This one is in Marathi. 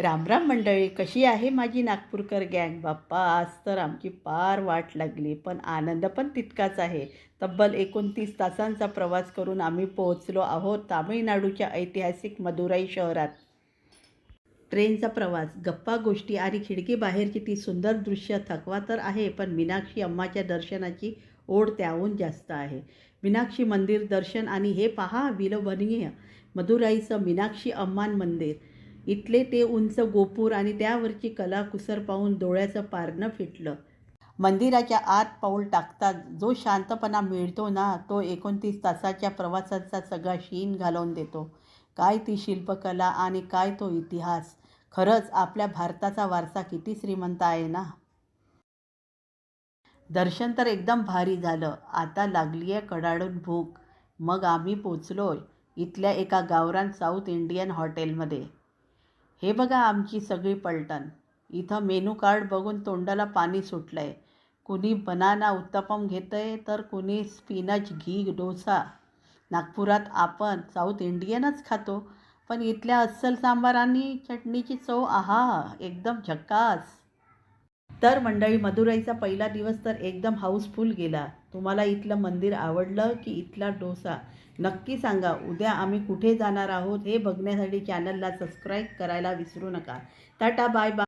रामराम मंडळी, कशी आहे माझी नागपूरकर गँग? बाप्पा, आज तर आमची पार वाट लागली, पण आनंद पण तितकाच आहे. तब्बल 29 तासांचा प्रवास करून आम्ही पोहोचलो आहोत तामिळनाडूच्या ऐतिहासिक मदुराई शहरात. ट्रेनचा प्रवास, गप्पा गोष्टी आणि खिडकीबाहेरची ती सुंदर दृश्य थकवा तर आहे, पण मीनाक्षी अम्माच्या दर्शनाची ओढ त्याहून जास्त आहे. मीनाक्षी मंदिर दर्शन आणि हे पहा विलोभनीय मदुराईचं मीनाक्षी अम्मान मंदिर. इथले ते उंच गोपूर आणि त्यावरची कलाकुसर पाहून डोळ्याचं पारणं फिटलं. मंदिराच्या आत पाऊल टाकताच जो शांतपणा मिळतो ना, तो 29 तासाच्या प्रवासाचा सगळा शीण घालवून देतो. काय ती शिल्पकला आणि काय तो इतिहास. खरंच आपल्या भारताचा वारसा किती श्रीमंत आहे ना. दर्शन तर एकदम भारी झालं. आता लागली आहे कडाडून भूक. मग आम्ही पोचलोय इथल्या एका गावरान साऊथ इंडियन हॉटेलमध्ये. हे बघा आमची सगळी पलटण. इथं मेनू कार्ड बघून तोंडाला पाणी सुटलंय. कुणी बनाना उत्तपम घेतंय तर कुणी स्पिनच घी डोसा. नागपुरात आपण साऊथ इंडियनच खातो, पण इथल्या अस्सल सांबार आणि चटणीची चव आहा, एकदम झक्कास. तर मंडळी, मदुराईचा पहिला दिवस तर एकदम हाऊसफुल गेला. तुम्हाला इथलं मंदिर आवडलं की इथला डोसा? नक्की सांगा. उद्या आम्ही कुठे जाणार आहोत हे बघण्यासाठी चॅनलला सबस्क्राईब करायला विसरू नका. Tata, bye bye.